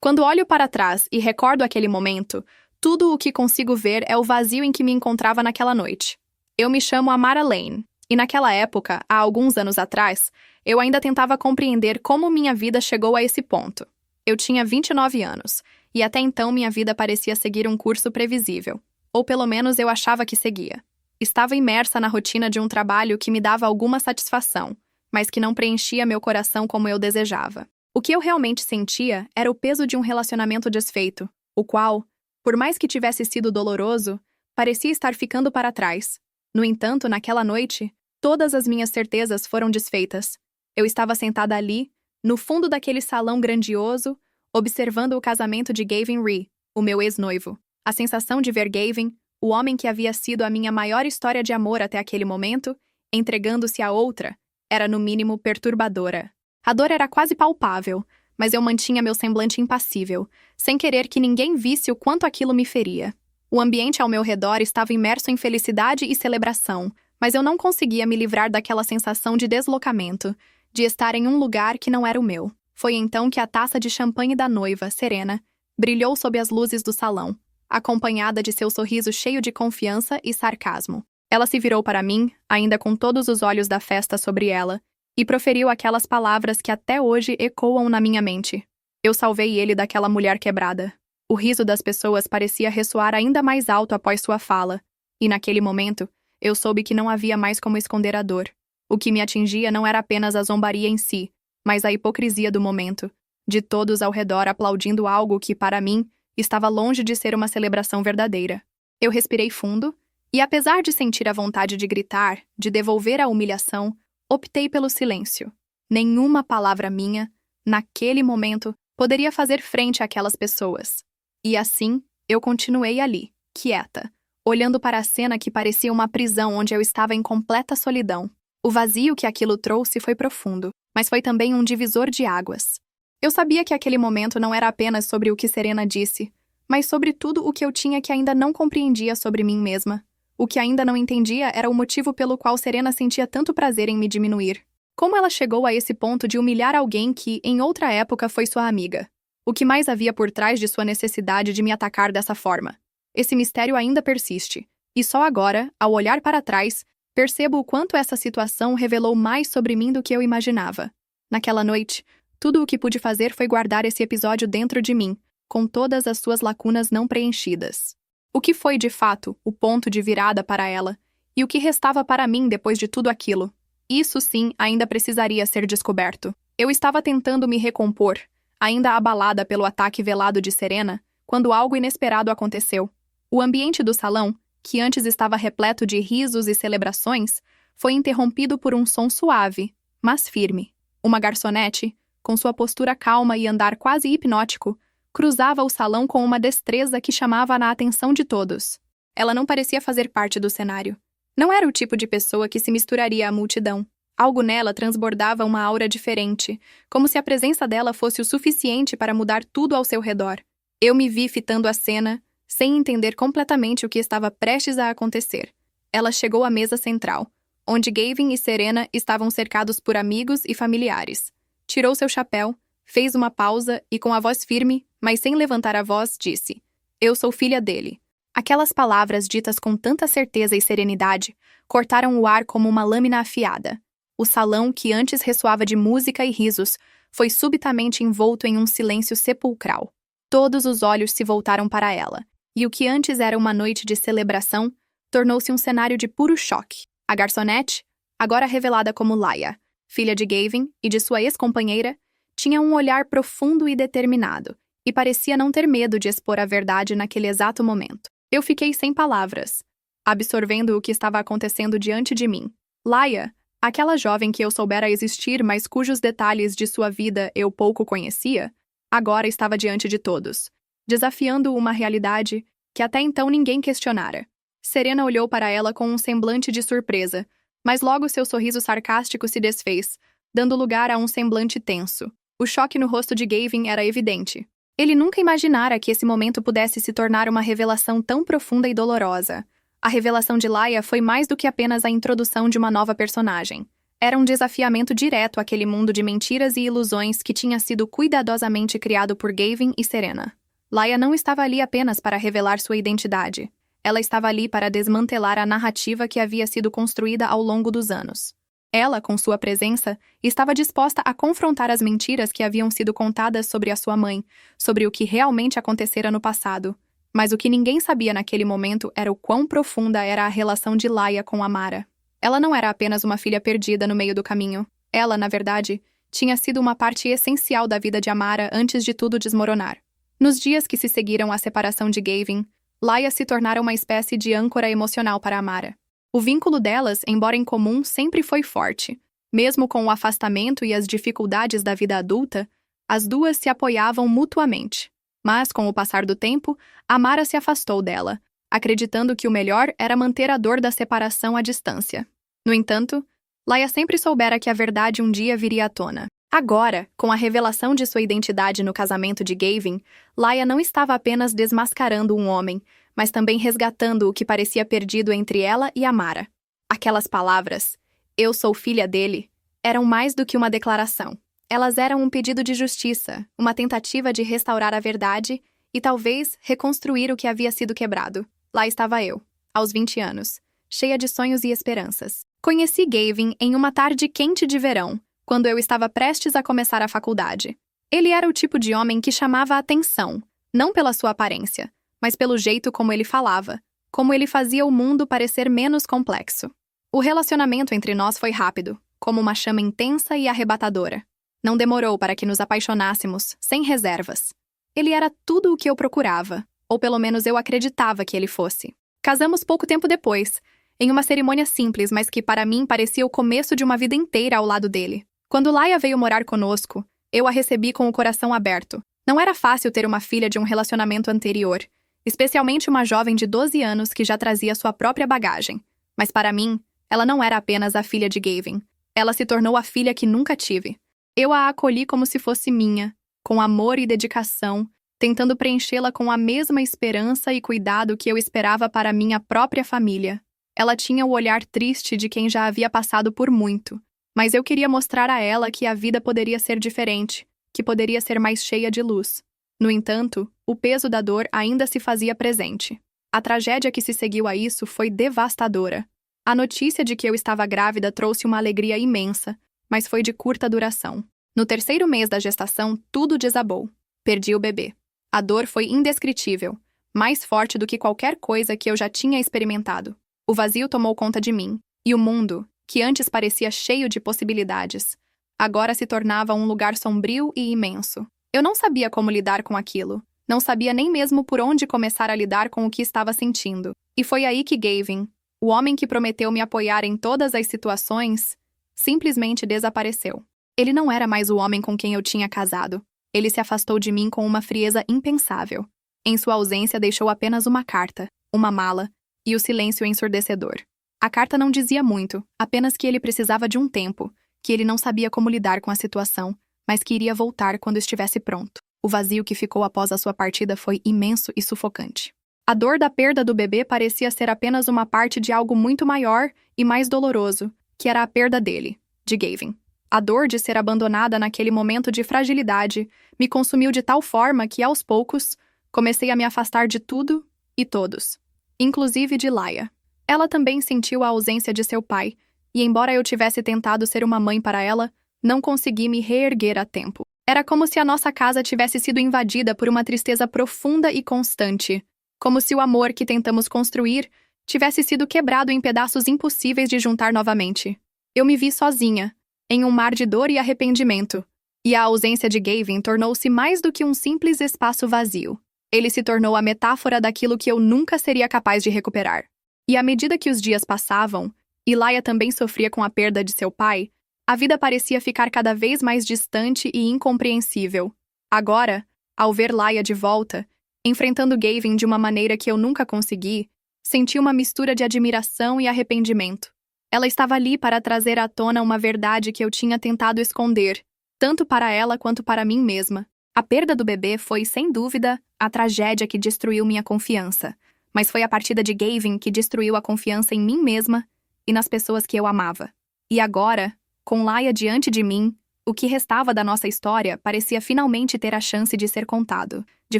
Quando olho para trás e recordo aquele momento, tudo o que consigo ver é o vazio em que me encontrava naquela noite. Eu me chamo Amara Lane, e naquela época, há alguns anos atrás, eu ainda tentava compreender como minha vida chegou a esse ponto. Eu tinha 29 anos, e até então minha vida parecia seguir um curso previsível, ou pelo menos eu achava que seguia. Estava imersa na rotina de um trabalho que me dava alguma satisfação, mas que não preenchia meu coração como eu desejava. O que eu realmente sentia era o peso de um relacionamento desfeito, o qual, por mais que tivesse sido doloroso, parecia estar ficando para trás. No entanto, naquela noite, todas as minhas certezas foram desfeitas. Eu estava sentada ali, no fundo daquele salão grandioso, observando o casamento de Gavin Rhee, o meu ex-noivo. A sensação de ver Gavin, o homem que havia sido a minha maior história de amor até aquele momento, entregando-se a outra, era no mínimo perturbadora. A dor era quase palpável, mas eu mantinha meu semblante impassível, sem querer que ninguém visse o quanto aquilo me feria. O ambiente ao meu redor estava imerso em felicidade e celebração, mas eu não conseguia me livrar daquela sensação de deslocamento, de estar em um lugar que não era o meu. Foi então que a taça de champanhe da noiva, Serena, brilhou sob as luzes do salão, acompanhada de seu sorriso cheio de confiança e sarcasmo. Ela se virou para mim, ainda com todos os olhos da festa sobre ela, e proferiu aquelas palavras que até hoje ecoam na minha mente. Eu salvei ele daquela mulher quebrada. O riso das pessoas parecia ressoar ainda mais alto após sua fala, e naquele momento, eu soube que não havia mais como esconder a dor. O que me atingia não era apenas a zombaria em si, mas a hipocrisia do momento, de todos ao redor aplaudindo algo que, para mim, estava longe de ser uma celebração verdadeira. Eu respirei fundo, e apesar de sentir a vontade de gritar, de devolver a humilhação, optei pelo silêncio. Nenhuma palavra minha, naquele momento, poderia fazer frente àquelas pessoas. E assim, eu continuei ali, quieta, olhando para a cena que parecia uma prisão onde eu estava em completa solidão. O vazio que aquilo trouxe foi profundo, mas foi também um divisor de águas. Eu sabia que aquele momento não era apenas sobre o que Serena disse, mas sobre tudo o que eu tinha que ainda não compreendia sobre mim mesma. O que ainda não entendia era o motivo pelo qual Serena sentia tanto prazer em me diminuir. Como ela chegou a esse ponto de humilhar alguém que, em outra época, foi sua amiga? O que mais havia por trás de sua necessidade de me atacar dessa forma? Esse mistério ainda persiste, e só agora, ao olhar para trás, percebo o quanto essa situação revelou mais sobre mim do que eu imaginava. Naquela noite, tudo o que pude fazer foi guardar esse episódio dentro de mim, com todas as suas lacunas não preenchidas. O que foi, de fato, o ponto de virada para ela? E o que restava para mim depois de tudo aquilo? Isso, sim, ainda precisaria ser descoberto. Eu estava tentando me recompor, ainda abalada pelo ataque velado de Serena, quando algo inesperado aconteceu. O ambiente do salão, que antes estava repleto de risos e celebrações, foi interrompido por um som suave, mas firme. Uma garçonete, com sua postura calma e andar quase hipnótico, cruzava o salão com uma destreza que chamava a atenção de todos. Ela não parecia fazer parte do cenário. Não era o tipo de pessoa que se misturaria à multidão. Algo nela transbordava uma aura diferente, como se a presença dela fosse o suficiente para mudar tudo ao seu redor. Eu me vi fitando a cena, sem entender completamente o que estava prestes a acontecer. Ela chegou à mesa central, onde Gavin e Serena estavam cercados por amigos e familiares. Tirou seu chapéu, fez uma pausa e, com a voz firme, mas sem levantar a voz, disse: "Eu sou filha dele." Aquelas palavras ditas com tanta certeza e serenidade cortaram o ar como uma lâmina afiada. O salão, que antes ressoava de música e risos, foi subitamente envolto em um silêncio sepulcral. Todos os olhos se voltaram para ela, e o que antes era uma noite de celebração tornou-se um cenário de puro choque. A garçonete, agora revelada como Laia, filha de Gavin e de sua ex-companheira, tinha um olhar profundo e determinado, e parecia não ter medo de expor a verdade naquele exato momento. Eu fiquei sem palavras, absorvendo o que estava acontecendo diante de mim. Laia, aquela jovem que eu soubera existir, mas cujos detalhes de sua vida eu pouco conhecia, agora estava diante de todos, desafiando uma realidade que até então ninguém questionara. Serena olhou para ela com um semblante de surpresa, mas logo seu sorriso sarcástico se desfez, dando lugar a um semblante tenso. O choque no rosto de Gavin era evidente. Ele nunca imaginara que esse momento pudesse se tornar uma revelação tão profunda e dolorosa. A revelação de Laia foi mais do que apenas a introdução de uma nova personagem. Era um desafiamento direto àquele mundo de mentiras e ilusões que tinha sido cuidadosamente criado por Gavin e Serena. Laia não estava ali apenas para revelar sua identidade. Ela estava ali para desmantelar a narrativa que havia sido construída ao longo dos anos. Ela, com sua presença, estava disposta a confrontar as mentiras que haviam sido contadas sobre a sua mãe, sobre o que realmente acontecera no passado. Mas o que ninguém sabia naquele momento era o quão profunda era a relação de Laia com Amara. Ela não era apenas uma filha perdida no meio do caminho. Ela, na verdade, tinha sido uma parte essencial da vida de Amara antes de tudo desmoronar. Nos dias que se seguiram à separação de Gavin, Laia se tornara uma espécie de âncora emocional para Amara. O vínculo delas, embora incomum, sempre foi forte. Mesmo com o afastamento e as dificuldades da vida adulta, as duas se apoiavam mutuamente. Mas, com o passar do tempo, Amara se afastou dela, acreditando que o melhor era manter a dor da separação à distância. No entanto, Laia sempre soubera que a verdade um dia viria à tona. Agora, com a revelação de sua identidade no casamento de Gavin, Laia não estava apenas desmascarando um homem, mas também resgatando o que parecia perdido entre ela e Amara. Aquelas palavras, "Eu sou filha dele", eram mais do que uma declaração. Elas eram um pedido de justiça, uma tentativa de restaurar a verdade e talvez reconstruir o que havia sido quebrado. Lá estava eu, aos 20 anos, cheia de sonhos e esperanças. Conheci Gavin em uma tarde quente de verão, quando eu estava prestes a começar a faculdade. Ele era o tipo de homem que chamava a atenção, não pela sua aparência, mas pelo jeito como ele falava, como ele fazia o mundo parecer menos complexo. O relacionamento entre nós foi rápido, como uma chama intensa e arrebatadora. Não demorou para que nos apaixonássemos, sem reservas. Ele era tudo o que eu procurava, ou pelo menos eu acreditava que ele fosse. Casamos pouco tempo depois, em uma cerimônia simples, mas que para mim parecia o começo de uma vida inteira ao lado dele. Quando Laia veio morar conosco, eu a recebi com o coração aberto. Não era fácil ter uma filha de um relacionamento anterior, especialmente uma jovem de 12 anos que já trazia sua própria bagagem. Mas para mim, ela não era apenas a filha de Gavin. Ela se tornou a filha que nunca tive. Eu a acolhi como se fosse minha, com amor e dedicação, tentando preenchê-la com a mesma esperança e cuidado que eu esperava para minha própria família. Ela tinha o olhar triste de quem já havia passado por muito, mas eu queria mostrar a ela que a vida poderia ser diferente, que poderia ser mais cheia de luz. No entanto, o peso da dor ainda se fazia presente. A tragédia que se seguiu a isso foi devastadora. A notícia de que eu estava grávida trouxe uma alegria imensa, mas foi de curta duração. No terceiro mês da gestação, tudo desabou. Perdi o bebê. A dor foi indescritível, mais forte do que qualquer coisa que eu já tinha experimentado. O vazio tomou conta de mim, e o mundo, que antes parecia cheio de possibilidades, agora se tornava um lugar sombrio e imenso. Eu não sabia como lidar com aquilo. Não sabia nem mesmo por onde começar a lidar com o que estava sentindo. E foi aí que Gavin, o homem que prometeu me apoiar em todas as situações, simplesmente desapareceu. Ele não era mais o homem com quem eu tinha casado. Ele se afastou de mim com uma frieza impensável. Em sua ausência, deixou apenas uma carta, uma mala e o silêncio ensurdecedor. A carta não dizia muito, apenas que ele precisava de um tempo, que ele não sabia como lidar com a situação, mas que iria voltar quando estivesse pronto. O vazio que ficou após a sua partida foi imenso e sufocante. A dor da perda do bebê parecia ser apenas uma parte de algo muito maior e mais doloroso, que era a perda dele, de Gavin. A dor de ser abandonada naquele momento de fragilidade me consumiu de tal forma que, aos poucos, comecei a me afastar de tudo e todos, inclusive de Laia. Ela também sentiu a ausência de seu pai, e embora eu tivesse tentado ser uma mãe para ela, não consegui me reerguer a tempo. Era como se a nossa casa tivesse sido invadida por uma tristeza profunda e constante, como se o amor que tentamos construir tivesse sido quebrado em pedaços impossíveis de juntar novamente. Eu me vi sozinha, em um mar de dor e arrependimento, e a ausência de Gavin tornou-se mais do que um simples espaço vazio. Ele se tornou a metáfora daquilo que eu nunca seria capaz de recuperar. E à medida que os dias passavam, e Laia também sofria com a perda de seu pai, a vida parecia ficar cada vez mais distante e incompreensível. Agora, ao ver Laia de volta, enfrentando Gavin de uma maneira que eu nunca consegui, senti uma mistura de admiração e arrependimento. Ela estava ali para trazer à tona uma verdade que eu tinha tentado esconder, tanto para ela quanto para mim mesma. A perda do bebê foi, sem dúvida, a tragédia que destruiu minha confiança, mas foi a partida de Gavin que destruiu a confiança em mim mesma e nas pessoas que eu amava. E agora, Com Laia diante de mim, o que restava da nossa história parecia finalmente ter a chance de ser contado, de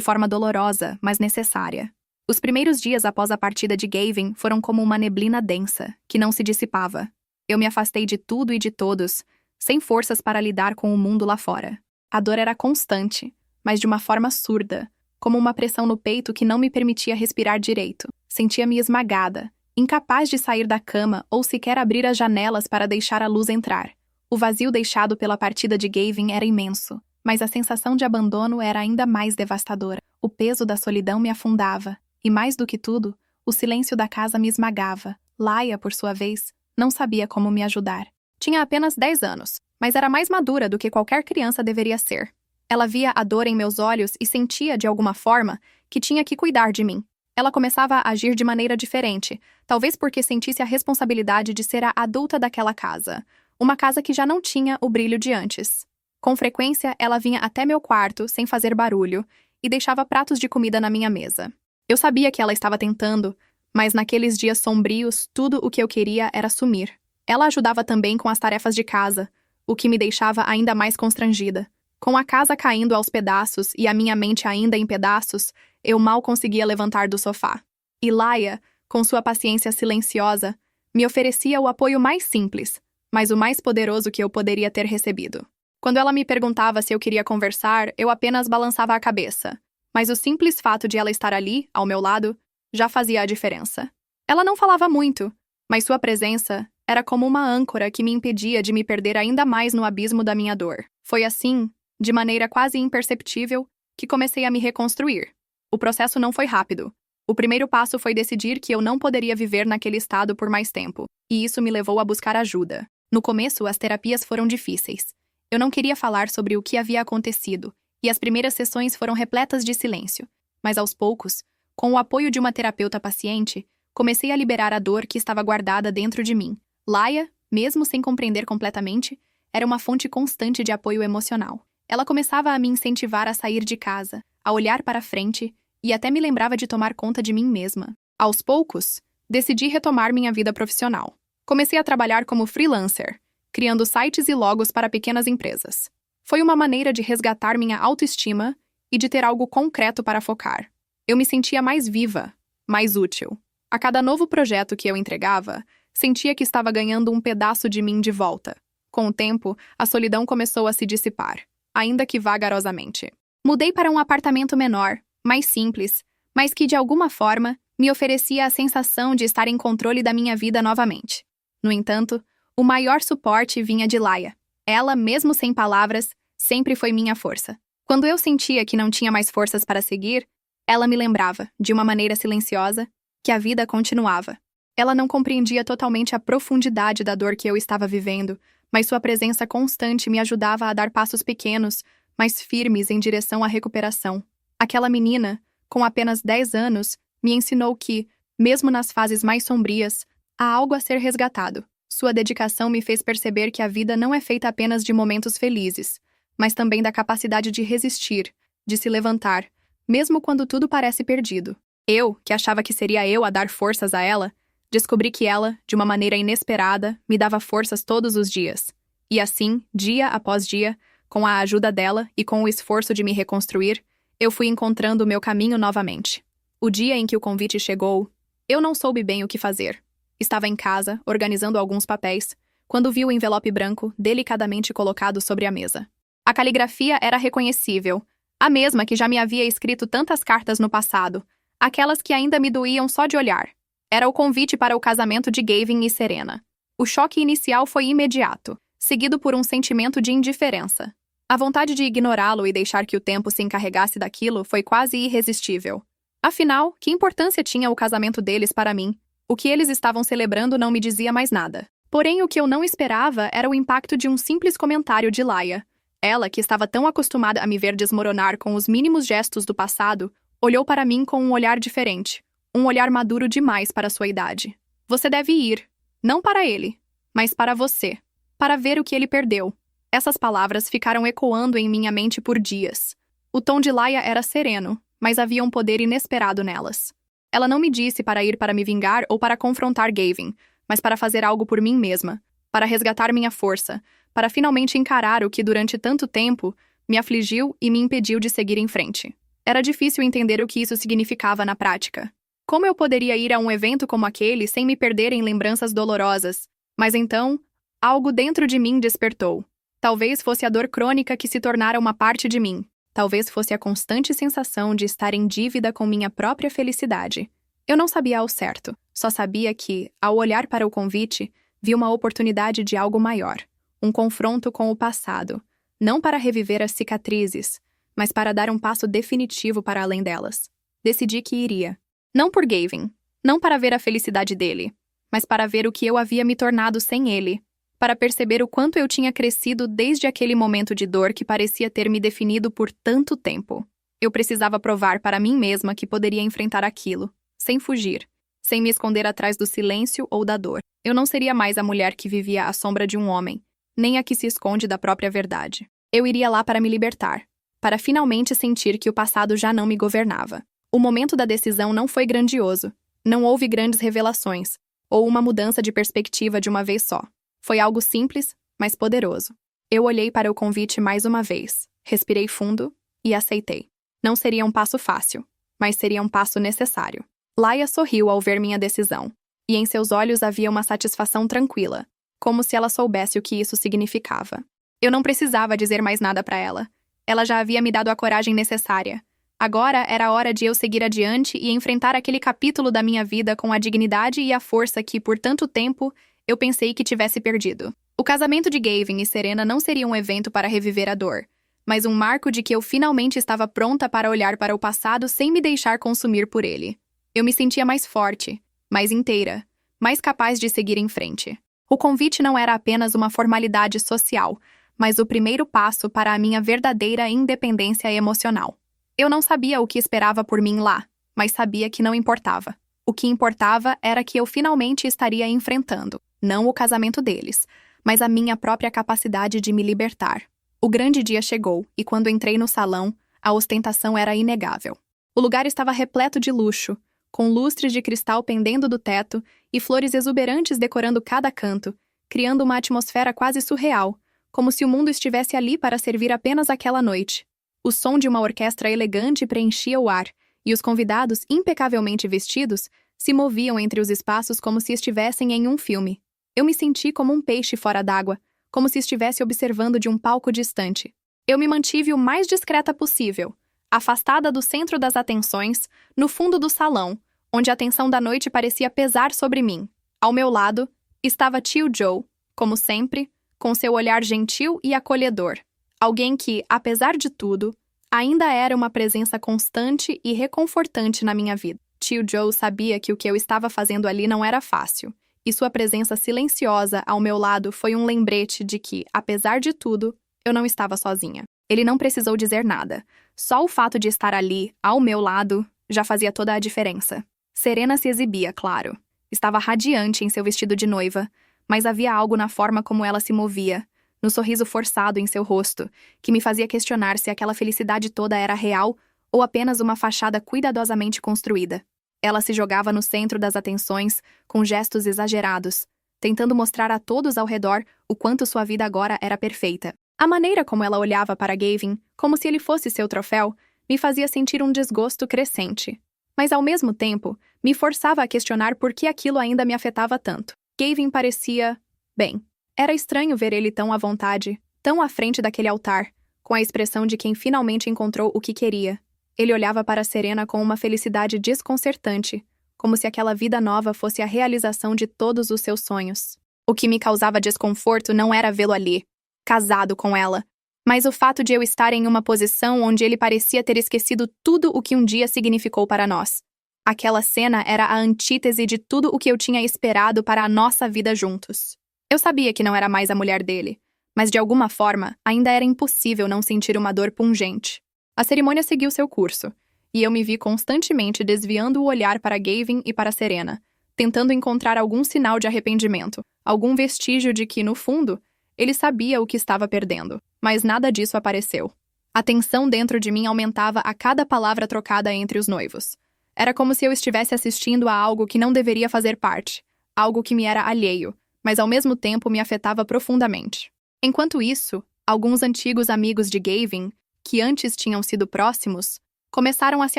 forma dolorosa, mas necessária. Os primeiros dias após a partida de Gavin foram como uma neblina densa, que não se dissipava. Eu me afastei de tudo e de todos, sem forças para lidar com o mundo lá fora. A dor era constante, mas de uma forma surda, como uma pressão no peito que não me permitia respirar direito. Sentia-me esmagada, incapaz de sair da cama ou sequer abrir as janelas para deixar a luz entrar. O vazio deixado pela partida de Gavin era imenso, mas a sensação de abandono era ainda mais devastadora. O peso da solidão me afundava, e mais do que tudo, o silêncio da casa me esmagava. Laia, por sua vez, não sabia como me ajudar. Tinha apenas 10 anos, mas era mais madura do que qualquer criança deveria ser. Ela via a dor em meus olhos e sentia, de alguma forma, que tinha que cuidar de mim. Ela começava a agir de maneira diferente, talvez porque sentisse a responsabilidade de ser a adulta daquela casa. Uma casa que já não tinha o brilho de antes. Com frequência, ela vinha até meu quarto, sem fazer barulho, e deixava pratos de comida na minha mesa. Eu sabia que ela estava tentando, mas naqueles dias sombrios, tudo o que eu queria era sumir. Ela ajudava também com as tarefas de casa, o que me deixava ainda mais constrangida. Com a casa caindo aos pedaços e a minha mente ainda em pedaços, eu mal conseguia levantar do sofá. E Laia, com sua paciência silenciosa, me oferecia o apoio mais simples, mas o mais poderoso que eu poderia ter recebido. Quando ela me perguntava se eu queria conversar, eu apenas balançava a cabeça. Mas o simples fato de ela estar ali, ao meu lado, já fazia a diferença. Ela não falava muito, mas sua presença era como uma âncora que me impedia de me perder ainda mais no abismo da minha dor. Foi assim, de maneira quase imperceptível, que comecei a me reconstruir. O processo não foi rápido. O primeiro passo foi decidir que eu não poderia viver naquele estado por mais tempo, e isso me levou a buscar ajuda. No começo, as terapias foram difíceis. Eu não queria falar sobre o que havia acontecido, e as primeiras sessões foram repletas de silêncio. Mas aos poucos, com o apoio de uma terapeuta paciente, comecei a liberar a dor que estava guardada dentro de mim. Laia, mesmo sem compreender completamente, era uma fonte constante de apoio emocional. Ela começava a me incentivar a sair de casa, a olhar para frente, e até me lembrava de tomar conta de mim mesma. Aos poucos, decidi retomar minha vida profissional. Comecei a trabalhar como freelancer, criando sites e logos para pequenas empresas. Foi uma maneira de resgatar minha autoestima e de ter algo concreto para focar. Eu me sentia mais viva, mais útil. A cada novo projeto que eu entregava, sentia que estava ganhando um pedaço de mim de volta. Com o tempo, a solidão começou a se dissipar, ainda que vagarosamente. Mudei para um apartamento menor, mais simples, mas que de alguma forma me oferecia a sensação de estar em controle da minha vida novamente. No entanto, o maior suporte vinha de Laia. Ela, mesmo sem palavras, sempre foi minha força. Quando eu sentia que não tinha mais forças para seguir, ela me lembrava, de uma maneira silenciosa, que a vida continuava. Ela não compreendia totalmente a profundidade da dor que eu estava vivendo, mas sua presença constante me ajudava a dar passos pequenos, mas firmes em direção à recuperação. Aquela menina, com apenas 10 anos, me ensinou que, mesmo nas fases mais sombrias, há algo a ser resgatado. Sua dedicação me fez perceber que a vida não é feita apenas de momentos felizes, mas também da capacidade de resistir, de se levantar, mesmo quando tudo parece perdido. Eu, que achava que seria eu a dar forças a ela, descobri que ela, de uma maneira inesperada, me dava forças todos os dias. E assim, dia após dia, com a ajuda dela e com o esforço de me reconstruir, eu fui encontrando o meu caminho novamente. O dia em que o convite chegou, eu não soube bem o que fazer. Estava em casa, organizando alguns papéis, quando vi o envelope branco delicadamente colocado sobre a mesa. A caligrafia era reconhecível, a mesma que já me havia escrito tantas cartas no passado, aquelas que ainda me doíam só de olhar. Era o convite para o casamento de Gavin e Serena. O choque inicial foi imediato, seguido por um sentimento de indiferença. A vontade de ignorá-lo e deixar que o tempo se encarregasse daquilo foi quase irresistível. Afinal, que importância tinha o casamento deles para mim? O que eles estavam celebrando não me dizia mais nada. Porém, o que eu não esperava era o impacto de um simples comentário de Laia. Ela, que estava tão acostumada a me ver desmoronar com os mínimos gestos do passado, olhou para mim com um olhar diferente. Um olhar maduro demais para sua idade. Você deve ir, não para ele, mas para você, para ver o que ele perdeu. Essas palavras ficaram ecoando em minha mente por dias. O tom de Laia era sereno, mas havia um poder inesperado nelas. Ela não me disse para ir para me vingar ou para confrontar Gavin, mas para fazer algo por mim mesma. para resgatar minha força, para finalmente encarar o que durante tanto tempo me afligiu e me impediu de seguir em frente. Era difícil entender o que isso significava na prática. Como eu poderia ir a um evento como aquele sem me perder em lembranças dolorosas? Mas então, algo dentro de mim despertou. Talvez fosse a dor crônica que se tornara uma parte de mim. Talvez fosse a constante sensação de estar em dívida com minha própria felicidade. Eu não sabia ao certo, só sabia que, ao olhar para o convite, vi uma oportunidade de algo maior. Um confronto com o passado. Não para reviver as cicatrizes, mas para dar um passo definitivo para além delas. Decidi que iria. Não por Gavin, não para ver a felicidade dele, mas para ver o que eu havia me tornado sem ele, para perceber o quanto eu tinha crescido desde aquele momento de dor que parecia ter me definido por tanto tempo. Eu precisava provar para mim mesma que poderia enfrentar aquilo, sem fugir, sem me esconder atrás do silêncio ou da dor. Eu não seria mais a mulher que vivia à sombra de um homem, nem a que se esconde da própria verdade. Eu iria lá para me libertar, para finalmente sentir que o passado já não me governava. O momento da decisão não foi grandioso, não houve grandes revelações, ou uma mudança de perspectiva de uma vez só. Foi algo simples, mas poderoso. Eu olhei para o convite mais uma vez, respirei fundo e aceitei. Não seria um passo fácil, mas seria um passo necessário. Laia sorriu ao ver minha decisão, e em seus olhos havia uma satisfação tranquila, como se ela soubesse o que isso significava. Eu não precisava dizer mais nada para ela. Ela já havia me dado a coragem necessária. Agora era a hora de eu seguir adiante e enfrentar aquele capítulo da minha vida com a dignidade e a força que, por tanto tempo, eu pensei que tivesse perdido. O casamento de Gavin e Serena não seria um evento para reviver a dor, mas um marco de que eu finalmente estava pronta para olhar para o passado sem me deixar consumir por ele. Eu me sentia mais forte, mais inteira, mais capaz de seguir em frente. O convite não era apenas uma formalidade social, mas o primeiro passo para a minha verdadeira independência emocional. Eu não sabia o que esperava por mim lá, mas sabia que não importava. O que importava era que eu finalmente estaria enfrentando, não o casamento deles, mas a minha própria capacidade de me libertar. O grande dia chegou, e quando entrei no salão, a ostentação era inegável. O lugar estava repleto de luxo, com lustres de cristal pendendo do teto e flores exuberantes decorando cada canto, criando uma atmosfera quase surreal, como se o mundo estivesse ali para servir apenas aquela noite. O som de uma orquestra elegante preenchia o ar, e os convidados, impecavelmente vestidos, se moviam entre os espaços como se estivessem em um filme. Eu me senti como um peixe fora d'água, como se estivesse observando de um palco distante. Eu me mantive o mais discreta possível, afastada do centro das atenções, no fundo do salão, onde a tensão da noite parecia pesar sobre mim. Ao meu lado, estava tio Joe, como sempre, com seu olhar gentil e acolhedor. Alguém que, apesar de tudo, ainda era uma presença constante e reconfortante na minha vida. Tio Joe sabia que o que eu estava fazendo ali não era fácil, e sua presença silenciosa ao meu lado foi um lembrete de que, apesar de tudo, eu não estava sozinha. Ele não precisou dizer nada. Só o fato de estar ali, ao meu lado, já fazia toda a diferença. Serena se exibia, claro. Estava radiante em seu vestido de noiva, mas havia algo na forma como ela se movia, no sorriso forçado em seu rosto, que me fazia questionar se aquela felicidade toda era real ou apenas uma fachada cuidadosamente construída. Ela se jogava no centro das atenções, com gestos exagerados, tentando mostrar a todos ao redor o quanto sua vida agora era perfeita. A maneira como ela olhava para Gavin, como se ele fosse seu troféu, me fazia sentir um desgosto crescente. Mas, ao mesmo tempo, me forçava a questionar por que aquilo ainda me afetava tanto. Gavin parecia... bem, era estranho ver ele tão à vontade, tão à frente daquele altar, com a expressão de quem finalmente encontrou o que queria. Ele olhava para Serena com uma felicidade desconcertante, como se aquela vida nova fosse a realização de todos os seus sonhos. O que me causava desconforto não era vê-lo ali, casado com ela, mas o fato de eu estar em uma posição onde ele parecia ter esquecido tudo o que um dia significou para nós. Aquela cena era a antítese de tudo o que eu tinha esperado para a nossa vida juntos. Eu sabia que não era mais a mulher dele, mas de alguma forma ainda era impossível não sentir uma dor pungente. A cerimônia seguiu seu curso, e eu me vi constantemente desviando o olhar para Gavin e para Serena, tentando encontrar algum sinal de arrependimento, algum vestígio de que, no fundo, ele sabia o que estava perdendo, mas nada disso apareceu. A tensão dentro de mim aumentava a cada palavra trocada entre os noivos. Era como se eu estivesse assistindo a algo que não deveria fazer parte, algo que me era alheio, mas ao mesmo tempo me afetava profundamente. Enquanto isso, alguns antigos amigos de Gavin, que antes tinham sido próximos, começaram a se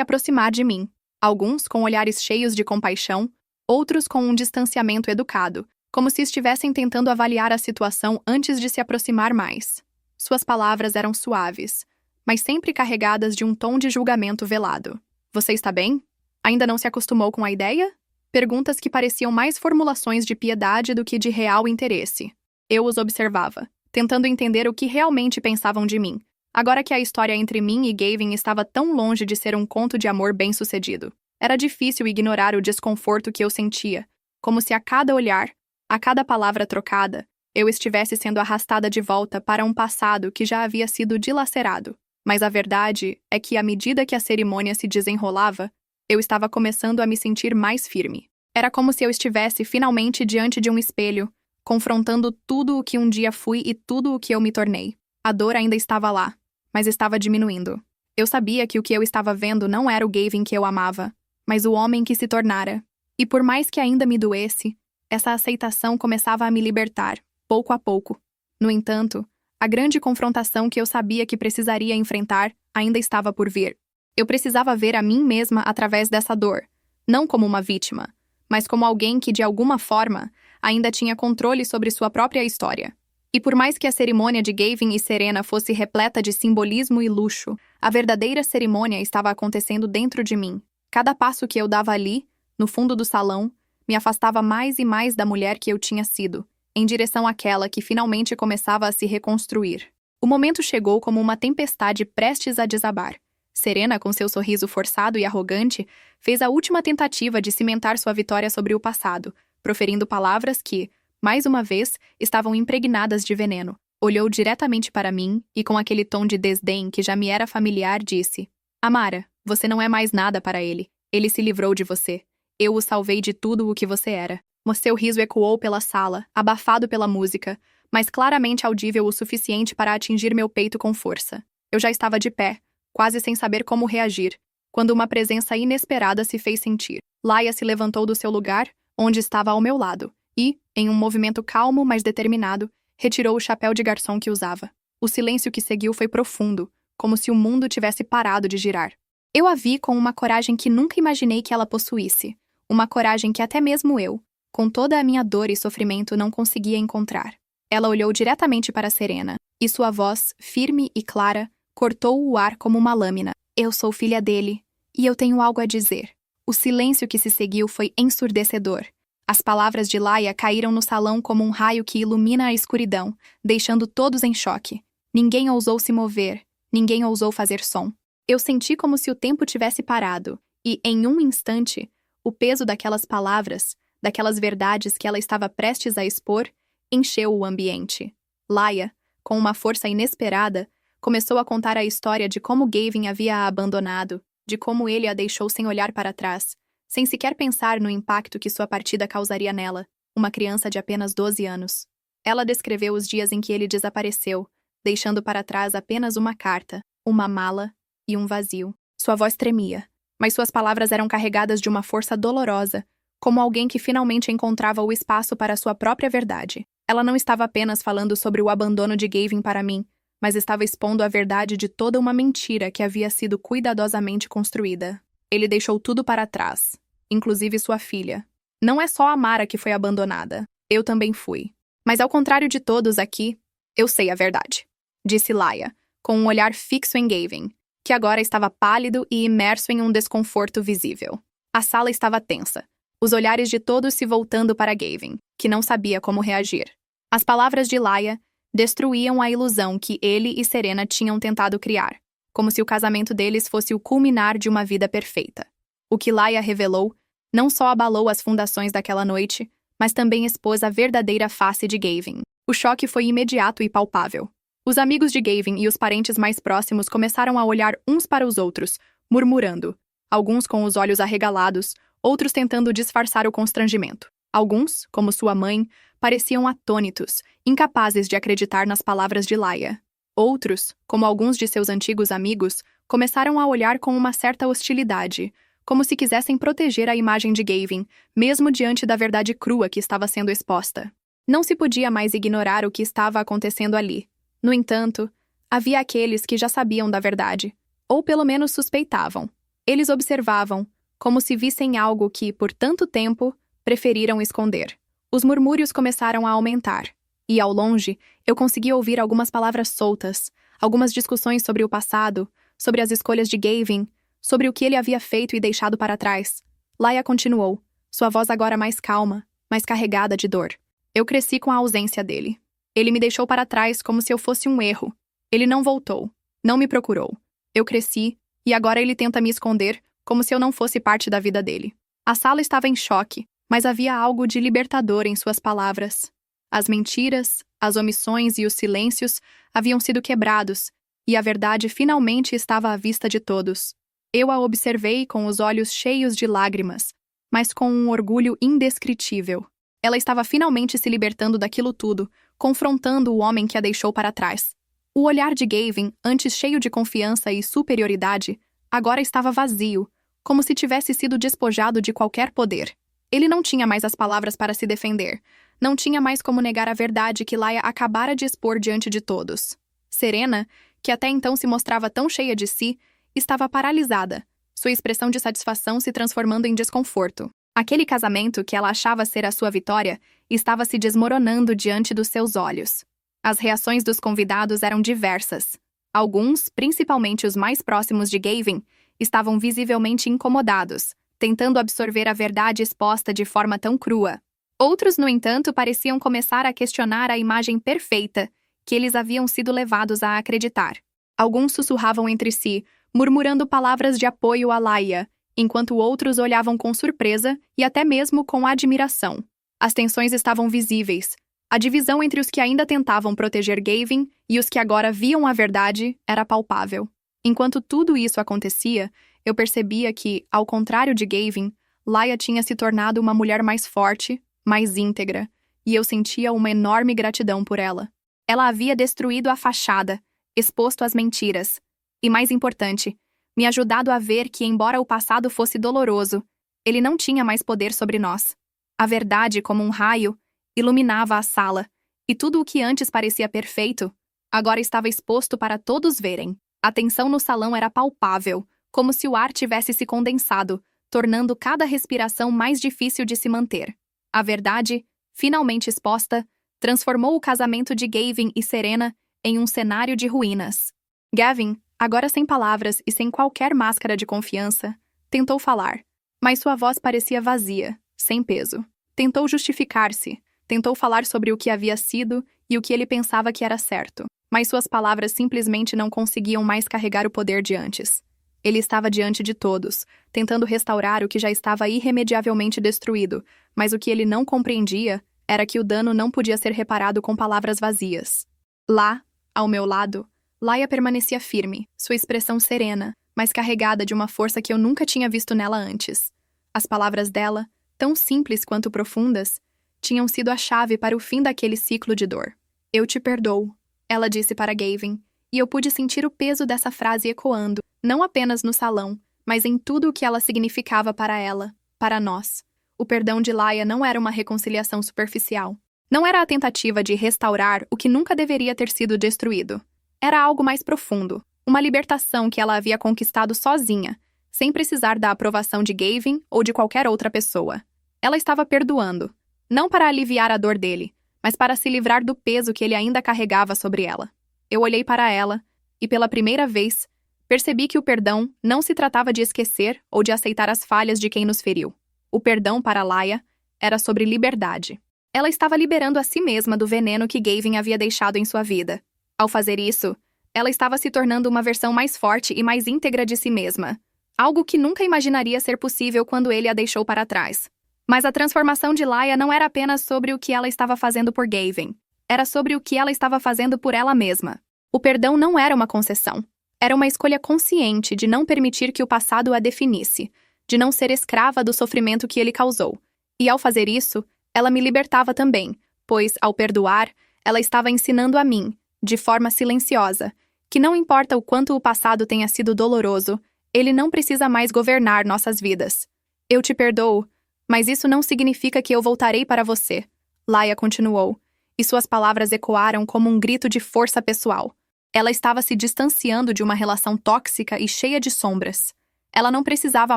aproximar de mim, alguns com olhares cheios de compaixão, outros com um distanciamento educado, como se estivessem tentando avaliar a situação antes de se aproximar mais. Suas palavras eram suaves, mas sempre carregadas de um tom de julgamento velado. Você está bem? Ainda não se acostumou com a ideia? Perguntas que pareciam mais formulações de piedade do que de real interesse. Eu os observava, tentando entender o que realmente pensavam de mim, agora que a história entre mim e Gavin estava tão longe de ser um conto de amor bem-sucedido. Era difícil ignorar o desconforto que eu sentia, como se a cada olhar, a cada palavra trocada, eu estivesse sendo arrastada de volta para um passado que já havia sido dilacerado. Mas a verdade é que, à medida que a cerimônia se desenrolava, eu estava começando a me sentir mais firme. Era como se eu estivesse finalmente diante de um espelho, confrontando tudo o que um dia fui e tudo o que eu me tornei. A dor ainda estava lá, mas estava diminuindo. Eu sabia que o que eu estava vendo não era o Gavin que eu amava, mas o homem que se tornara. E por mais que ainda me doesse, essa aceitação começava a me libertar, pouco a pouco. No entanto, a grande confrontação que eu sabia que precisaria enfrentar ainda estava por vir. Eu precisava ver a mim mesma através dessa dor, não como uma vítima, mas como alguém que, de alguma forma, ainda tinha controle sobre sua própria história. E por mais que a cerimônia de Gavin e Serena fosse repleta de simbolismo e luxo, a verdadeira cerimônia estava acontecendo dentro de mim. Cada passo que eu dava ali, no fundo do salão, me afastava mais e mais da mulher que eu tinha sido, em direção àquela que finalmente começava a se reconstruir. O momento chegou como uma tempestade prestes a desabar. Serena, com seu sorriso forçado e arrogante, fez a última tentativa de cimentar sua vitória sobre o passado, proferindo palavras que, mais uma vez, estavam impregnadas de veneno. Olhou diretamente para mim e, com aquele tom de desdém que já me era familiar, disse: Amara, você não é mais nada para ele. Ele se livrou de você. Eu o salvei de tudo o que você era. Seu riso ecoou pela sala, abafado pela música, mas claramente audível o suficiente para atingir meu peito com força. Eu já estava de pé, quase sem saber como reagir, quando uma presença inesperada se fez sentir. Laia se levantou do seu lugar, onde estava ao meu lado, e, em um movimento calmo, mas determinado, retirou o chapéu de garçom que usava. O silêncio que seguiu foi profundo, como se o mundo tivesse parado de girar. Eu a vi com uma coragem que nunca imaginei que ela possuísse, uma coragem que até mesmo eu, com toda a minha dor e sofrimento, não conseguia encontrar. Ela olhou diretamente para Serena, e sua voz, firme e clara, cortou o ar como uma lâmina. Eu sou filha dele, e eu tenho algo a dizer. O silêncio que se seguiu foi ensurdecedor. As palavras de Laia caíram no salão como um raio que ilumina a escuridão, deixando todos em choque. Ninguém ousou se mover, ninguém ousou fazer som. Eu senti como se o tempo tivesse parado, e, em um instante, o peso daquelas palavras, daquelas verdades que ela estava prestes a expor, encheu o ambiente. Laia, com uma força inesperada, começou a contar a história de como Gavin havia a abandonado, de como ele a deixou sem olhar para trás, sem sequer pensar no impacto que sua partida causaria nela, uma criança de apenas 12 anos. Ela descreveu os dias em que ele desapareceu, deixando para trás apenas uma carta, uma mala e um vazio. Sua voz tremia, mas suas palavras eram carregadas de uma força dolorosa, como alguém que finalmente encontrava o espaço para sua própria verdade. Ela não estava apenas falando sobre o abandono de Gavin para mim, mas estava expondo a verdade de toda uma mentira que havia sido cuidadosamente construída. Ele deixou tudo para trás, inclusive sua filha. Não é só a Mara que foi abandonada. Eu também fui. Mas ao contrário de todos aqui, eu sei a verdade, disse Laia, com um olhar fixo em Gavin, que agora estava pálido e imerso em um desconforto visível. A sala estava tensa, os olhares de todos se voltando para Gavin, que não sabia como reagir. As palavras de Laia destruíam a ilusão que ele e Serena tinham tentado criar, como se o casamento deles fosse o culminar de uma vida perfeita. O que Laia revelou não só abalou as fundações daquela noite, mas também expôs a verdadeira face de Gavin. O choque foi imediato e palpável. Os amigos de Gavin e os parentes mais próximos começaram a olhar uns para os outros, murmurando, alguns com os olhos arregalados, outros tentando disfarçar o constrangimento. Alguns, como sua mãe, pareciam atônitos, incapazes de acreditar nas palavras de Laia. Outros, como alguns de seus antigos amigos, começaram a olhar com uma certa hostilidade, como se quisessem proteger a imagem de Gavin, mesmo diante da verdade crua que estava sendo exposta. Não se podia mais ignorar o que estava acontecendo ali. No entanto, havia aqueles que já sabiam da verdade, ou pelo menos suspeitavam. Eles observavam, como se vissem algo que, por tanto tempo, preferiram esconder. Os murmúrios começaram a aumentar, e, ao longe, eu conseguia ouvir algumas palavras soltas, algumas discussões sobre o passado, sobre as escolhas de Gavin, sobre o que ele havia feito e deixado para trás. Laia continuou, sua voz agora mais calma, mais carregada de dor. Eu cresci com a ausência dele. Ele me deixou para trás como se eu fosse um erro. Ele não voltou, não me procurou. Eu cresci, e agora ele tenta me esconder, como se eu não fosse parte da vida dele. A sala estava em choque, mas havia algo de libertador em suas palavras. As mentiras, as omissões e os silêncios haviam sido quebrados, e a verdade finalmente estava à vista de todos. Eu a observei com os olhos cheios de lágrimas, mas com um orgulho indescritível. Ela estava finalmente se libertando daquilo tudo, confrontando o homem que a deixou para trás. O olhar de Gavin, antes cheio de confiança e superioridade, agora estava vazio, como se tivesse sido despojado de qualquer poder. Ele não tinha mais as palavras para se defender. Não tinha mais como negar a verdade que Laia acabara de expor diante de todos. Serena, que até então se mostrava tão cheia de si, estava paralisada, sua expressão de satisfação se transformando em desconforto. Aquele casamento que ela achava ser a sua vitória estava se desmoronando diante dos seus olhos. As reações dos convidados eram diversas. Alguns, principalmente os mais próximos de Gavin, estavam visivelmente incomodados, tentando absorver a verdade exposta de forma tão crua. Outros, no entanto, pareciam começar a questionar a imagem perfeita que eles haviam sido levados a acreditar. Alguns sussurravam entre si, murmurando palavras de apoio a Laia, enquanto outros olhavam com surpresa e até mesmo com admiração. As tensões estavam visíveis. A divisão entre os que ainda tentavam proteger Gavin e os que agora viam a verdade era palpável. Enquanto tudo isso acontecia, eu percebia que, ao contrário de Gavin, Laia tinha se tornado uma mulher mais forte, mais íntegra, e eu sentia uma enorme gratidão por ela. Ela havia destruído a fachada, exposto as mentiras, e, mais importante, me ajudado a ver que, embora o passado fosse doloroso, ele não tinha mais poder sobre nós. A verdade, como um raio, iluminava a sala, e tudo o que antes parecia perfeito, agora estava exposto para todos verem. A tensão no salão era palpável, como se o ar tivesse se condensado, tornando cada respiração mais difícil de se manter. A verdade, finalmente exposta, transformou o casamento de Gavin e Serena em um cenário de ruínas. Gavin, agora sem palavras e sem qualquer máscara de confiança, tentou falar, mas sua voz parecia vazia, sem peso. Tentou justificar-se, tentou falar sobre o que havia sido e o que ele pensava que era certo, mas suas palavras simplesmente não conseguiam mais carregar o poder de antes. Ele estava diante de todos, tentando restaurar o que já estava irremediavelmente destruído, mas o que ele não compreendia era que o dano não podia ser reparado com palavras vazias. Lá, ao meu lado, Laia permanecia firme, sua expressão serena, mas carregada de uma força que eu nunca tinha visto nela antes. As palavras dela, tão simples quanto profundas, tinham sido a chave para o fim daquele ciclo de dor. Eu te perdoo, ela disse para Gavin, e eu pude sentir o peso dessa frase ecoando, não apenas no salão, mas em tudo o que ela significava para ela, para nós. O perdão de Laia não era uma reconciliação superficial. Não era a tentativa de restaurar o que nunca deveria ter sido destruído. Era algo mais profundo, uma libertação que ela havia conquistado sozinha, sem precisar da aprovação de Gavin ou de qualquer outra pessoa. Ela estava perdoando, não para aliviar a dor dele, mas para se livrar do peso que ele ainda carregava sobre ela. Eu olhei para ela e, pela primeira vez, percebi que o perdão não se tratava de esquecer ou de aceitar as falhas de quem nos feriu. O perdão para Laia era sobre liberdade. Ela estava liberando a si mesma do veneno que Gavin havia deixado em sua vida. Ao fazer isso, ela estava se tornando uma versão mais forte e mais íntegra de si mesma, algo que nunca imaginaria ser possível quando ele a deixou para trás. Mas a transformação de Laia não era apenas sobre o que ela estava fazendo por Gavin, era sobre o que ela estava fazendo por ela mesma. O perdão não era uma concessão, era uma escolha consciente de não permitir que o passado a definisse, de não ser escrava do sofrimento que ele causou. E ao fazer isso, ela me libertava também, pois, ao perdoar, ela estava ensinando a mim, de forma silenciosa, que não importa o quanto o passado tenha sido doloroso, ele não precisa mais governar nossas vidas. Eu te perdoo, mas isso não significa que eu voltarei para você. Laia continuou, e suas palavras ecoaram como um grito de força pessoal. Ela estava se distanciando de uma relação tóxica e cheia de sombras. Ela não precisava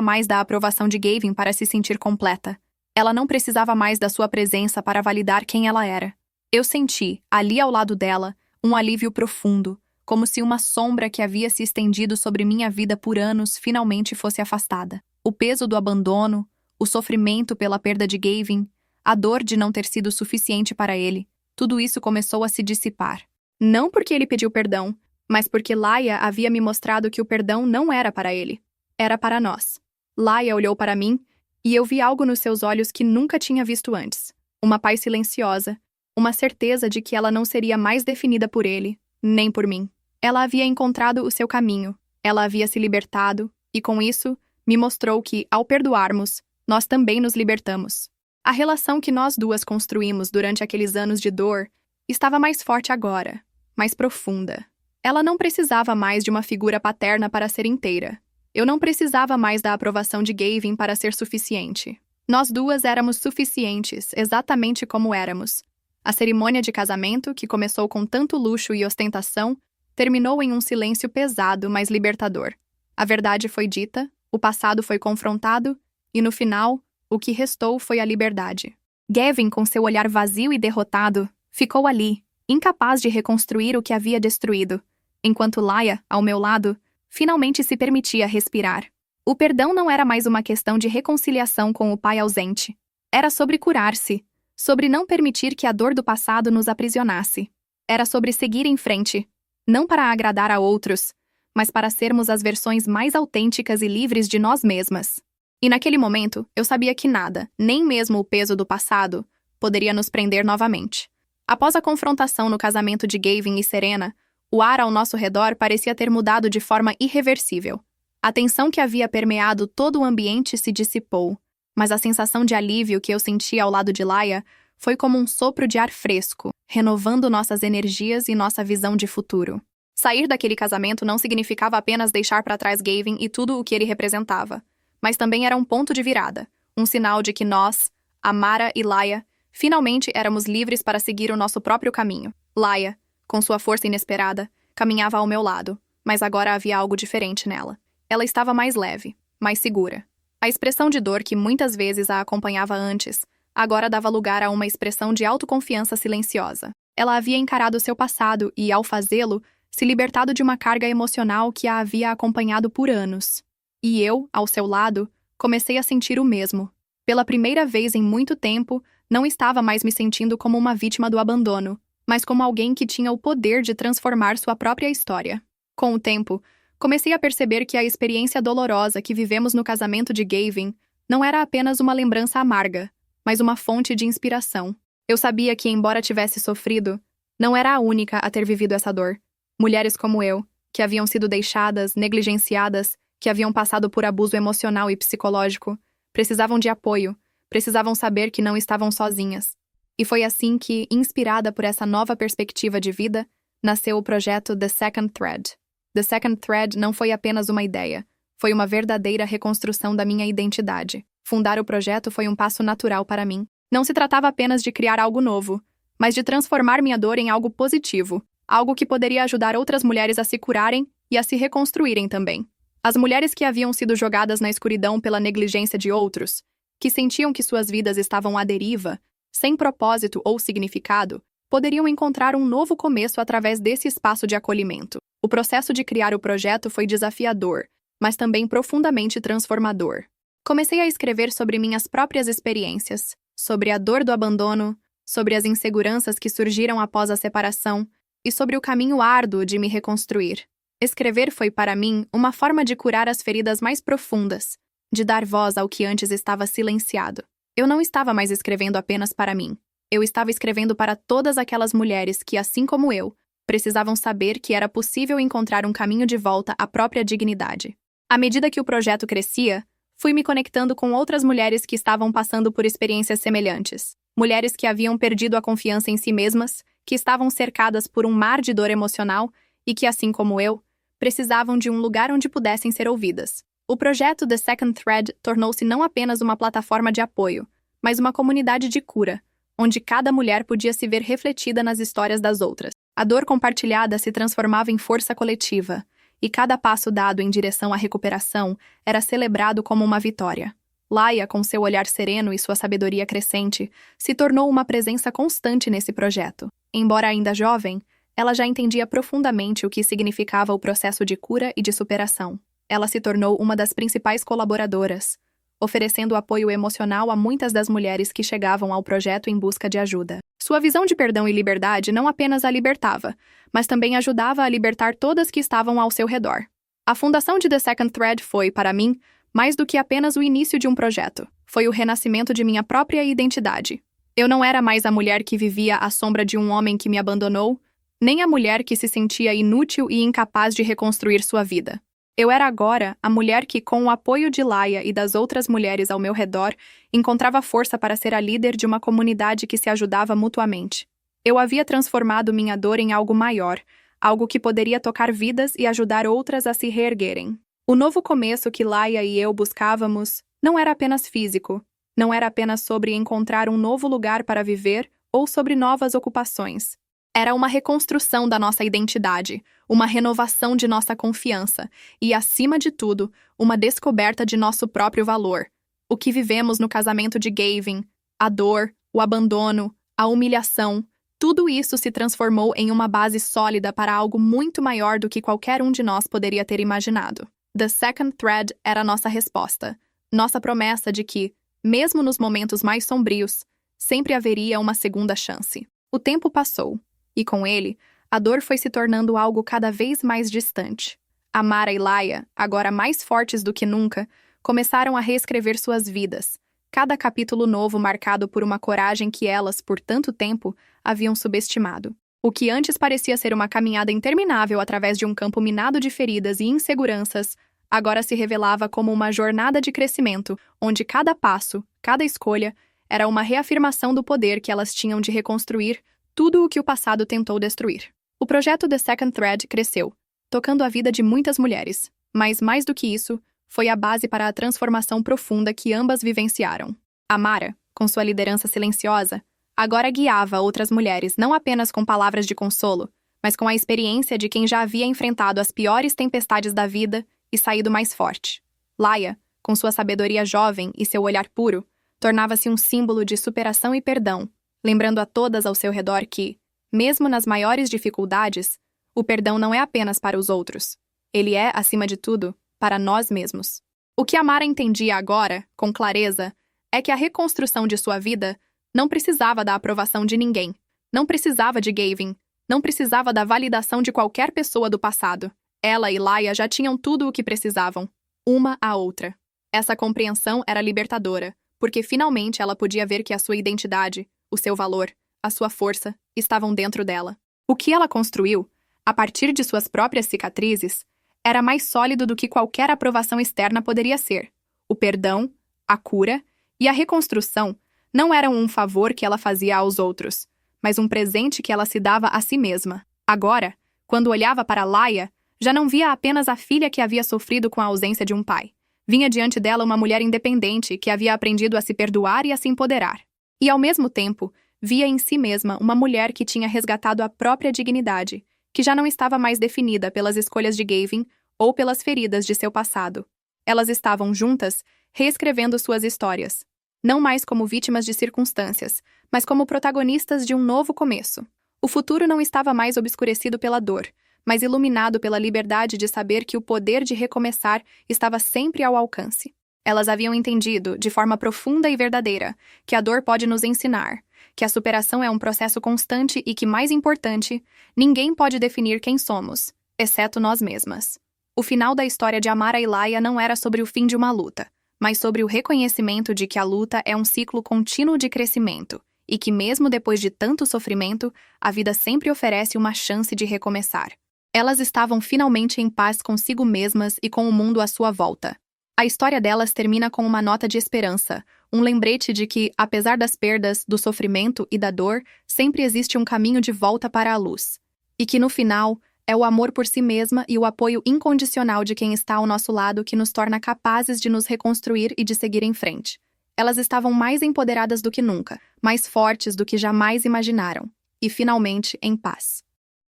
mais da aprovação de Gavin para se sentir completa. Ela não precisava mais da sua presença para validar quem ela era. Eu senti, ali ao lado dela, um alívio profundo, como se uma sombra que havia se estendido sobre minha vida por anos finalmente fosse afastada. O peso do abandono, o sofrimento pela perda de Gavin, a dor de não ter sido suficiente para ele, tudo isso começou a se dissipar. Não porque ele pediu perdão, mas porque Laia havia me mostrado que o perdão não era para ele. Era para nós. Laia olhou para mim e eu vi algo nos seus olhos que nunca tinha visto antes. Uma paz silenciosa, uma certeza de que ela não seria mais definida por ele, nem por mim. Ela havia encontrado o seu caminho, ela havia se libertado e, com isso, me mostrou que, ao perdoarmos, nós também nos libertamos. A relação que nós duas construímos durante aqueles anos de dor estava mais forte agora, mais profunda. Ela não precisava mais de uma figura paterna para ser inteira. Eu não precisava mais da aprovação de Gavin para ser suficiente. Nós duas éramos suficientes, exatamente como éramos. A cerimônia de casamento, que começou com tanto luxo e ostentação, terminou em um silêncio pesado, mas libertador. A verdade foi dita, o passado foi confrontado, e no final, o que restou foi a liberdade. Gavin, com seu olhar vazio e derrotado, ficou ali, incapaz de reconstruir o que havia destruído, enquanto Laia, ao meu lado, finalmente se permitia respirar. O perdão não era mais uma questão de reconciliação com o pai ausente. Era sobre curar-se, sobre não permitir que a dor do passado nos aprisionasse. Era sobre seguir em frente, não para agradar a outros, mas para sermos as versões mais autênticas e livres de nós mesmas. E naquele momento, eu sabia que nada, nem mesmo o peso do passado, poderia nos prender novamente. Após a confrontação no casamento de Gavin e Serena, o ar ao nosso redor parecia ter mudado de forma irreversível. A tensão que havia permeado todo o ambiente se dissipou, mas a sensação de alívio que eu sentia ao lado de Laia foi como um sopro de ar fresco, renovando nossas energias e nossa visão de futuro. Sair daquele casamento não significava apenas deixar para trás Gavin e tudo o que ele representava, mas também era um ponto de virada, um sinal de que nós, Amara e Laia, finalmente éramos livres para seguir o nosso próprio caminho. Laia, com sua força inesperada, caminhava ao meu lado, mas agora havia algo diferente nela. Ela estava mais leve, mais segura. A expressão de dor que muitas vezes a acompanhava antes, agora dava lugar a uma expressão de autoconfiança silenciosa. Ela havia encarado seu passado e, ao fazê-lo, se libertado de uma carga emocional que a havia acompanhado por anos. E eu, ao seu lado, comecei a sentir o mesmo. Pela primeira vez em muito tempo, não estava mais me sentindo como uma vítima do abandono, mas como alguém que tinha o poder de transformar sua própria história. Com o tempo, comecei a perceber que a experiência dolorosa que vivemos no casamento de Gavin não era apenas uma lembrança amarga, mas uma fonte de inspiração. Eu sabia que, embora tivesse sofrido, não era a única a ter vivido essa dor. Mulheres como eu, que haviam sido deixadas, negligenciadas, que haviam passado por abuso emocional e psicológico, precisavam de apoio, precisavam saber que não estavam sozinhas. E foi assim que, inspirada por essa nova perspectiva de vida, nasceu o projeto The Second Thread. The Second Thread não foi apenas uma ideia, foi uma verdadeira reconstrução da minha identidade. Fundar o projeto foi um passo natural para mim. Não se tratava apenas de criar algo novo, mas de transformar minha dor em algo positivo, algo que poderia ajudar outras mulheres a se curarem e a se reconstruírem também. As mulheres que haviam sido jogadas na escuridão pela negligência de outros, que sentiam que suas vidas estavam à deriva, sem propósito ou significado, poderiam encontrar um novo começo através desse espaço de acolhimento. O processo de criar o projeto foi desafiador, mas também profundamente transformador. Comecei a escrever sobre minhas próprias experiências, sobre a dor do abandono, sobre as inseguranças que surgiram após a separação e sobre o caminho árduo de me reconstruir. Escrever foi, para mim, uma forma de curar as feridas mais profundas, de dar voz ao que antes estava silenciado. Eu não estava mais escrevendo apenas para mim. Eu estava escrevendo para todas aquelas mulheres que, assim como eu, precisavam saber que era possível encontrar um caminho de volta à própria dignidade. À medida que o projeto crescia, fui me conectando com outras mulheres que estavam passando por experiências semelhantes. Mulheres que haviam perdido a confiança em si mesmas, que estavam cercadas por um mar de dor emocional e que, assim como eu, precisavam de um lugar onde pudessem ser ouvidas. O projeto The Second Thread tornou-se não apenas uma plataforma de apoio, mas uma comunidade de cura, onde cada mulher podia se ver refletida nas histórias das outras. A dor compartilhada se transformava em força coletiva, e cada passo dado em direção à recuperação era celebrado como uma vitória. Laia, com seu olhar sereno e sua sabedoria crescente, se tornou uma presença constante nesse projeto. Embora ainda jovem, ela já entendia profundamente o que significava o processo de cura e de superação. Ela se tornou uma das principais colaboradoras, oferecendo apoio emocional a muitas das mulheres que chegavam ao projeto em busca de ajuda. Sua visão de perdão e liberdade não apenas a libertava, mas também ajudava a libertar todas que estavam ao seu redor. A fundação de The Second Thread foi, para mim, mais do que apenas o início de um projeto. Foi o renascimento de minha própria identidade. Eu não era mais a mulher que vivia à sombra de um homem que me abandonou, nem a mulher que se sentia inútil e incapaz de reconstruir sua vida. Eu era agora a mulher que, com o apoio de Laia e das outras mulheres ao meu redor, encontrava força para ser a líder de uma comunidade que se ajudava mutuamente. Eu havia transformado minha dor em algo maior, algo que poderia tocar vidas e ajudar outras a se reerguerem. O novo começo que Laia e eu buscávamos não era apenas físico, não era apenas sobre encontrar um novo lugar para viver ou sobre novas ocupações. Era uma reconstrução da nossa identidade, uma renovação de nossa confiança e, acima de tudo, uma descoberta de nosso próprio valor. O que vivemos no casamento de Gavin, a dor, o abandono, a humilhação, tudo isso se transformou em uma base sólida para algo muito maior do que qualquer um de nós poderia ter imaginado. The Second Thread era nossa resposta, nossa promessa de que, mesmo nos momentos mais sombrios, sempre haveria uma segunda chance. O tempo passou, e com ele, a dor foi se tornando algo cada vez mais distante. Amara e Laia, agora mais fortes do que nunca, começaram a reescrever suas vidas, cada capítulo novo marcado por uma coragem que elas, por tanto tempo, haviam subestimado. O que antes parecia ser uma caminhada interminável através de um campo minado de feridas e inseguranças, agora se revelava como uma jornada de crescimento, onde cada passo, cada escolha, era uma reafirmação do poder que elas tinham de reconstruir tudo o que o passado tentou destruir. O projeto The Second Thread cresceu, tocando a vida de muitas mulheres, mas mais do que isso, foi a base para a transformação profunda que ambas vivenciaram. Amara, com sua liderança silenciosa, agora guiava outras mulheres não apenas com palavras de consolo, mas com a experiência de quem já havia enfrentado as piores tempestades da vida e saído mais forte. Laia, com sua sabedoria jovem e seu olhar puro, tornava-se um símbolo de superação e perdão, lembrando a todas ao seu redor que, mesmo nas maiores dificuldades, o perdão não é apenas para os outros. Ele é, acima de tudo, para nós mesmos. O que Amara entendia agora, com clareza, é que a reconstrução de sua vida não precisava da aprovação de ninguém, não precisava de Gavin, não precisava da validação de qualquer pessoa do passado. Ela e Laia já tinham tudo o que precisavam, uma à outra. Essa compreensão era libertadora, porque finalmente ela podia ver que a sua identidade, o seu valor, a sua força, estavam dentro dela. O que ela construiu, a partir de suas próprias cicatrizes, era mais sólido do que qualquer aprovação externa poderia ser. O perdão, a cura e a reconstrução não eram um favor que ela fazia aos outros, mas um presente que ela se dava a si mesma. Agora, quando olhava para Laia, já não via apenas a filha que havia sofrido com a ausência de um pai. Vinha diante dela uma mulher independente que havia aprendido a se perdoar e a se empoderar. E, ao mesmo tempo, via em si mesma uma mulher que tinha resgatado a própria dignidade, que já não estava mais definida pelas escolhas de Gavin ou pelas feridas de seu passado. Elas estavam juntas, reescrevendo suas histórias, não mais como vítimas de circunstâncias, mas como protagonistas de um novo começo. O futuro não estava mais obscurecido pela dor, mas iluminado pela liberdade de saber que o poder de recomeçar estava sempre ao alcance. Elas haviam entendido, de forma profunda e verdadeira, que a dor pode nos ensinar, que a superação é um processo constante e que, mais importante, ninguém pode definir quem somos, exceto nós mesmas. O final da história de Amara e Laia não era sobre o fim de uma luta, mas sobre o reconhecimento de que a luta é um ciclo contínuo de crescimento e que, mesmo depois de tanto sofrimento, a vida sempre oferece uma chance de recomeçar. Elas estavam finalmente em paz consigo mesmas e com o mundo à sua volta. A história delas termina com uma nota de esperança, um lembrete de que, apesar das perdas, do sofrimento e da dor, sempre existe um caminho de volta para a luz. E que, no final, é o amor por si mesma e o apoio incondicional de quem está ao nosso lado que nos torna capazes de nos reconstruir e de seguir em frente. Elas estavam mais empoderadas do que nunca, mais fortes do que jamais imaginaram, e finalmente em paz.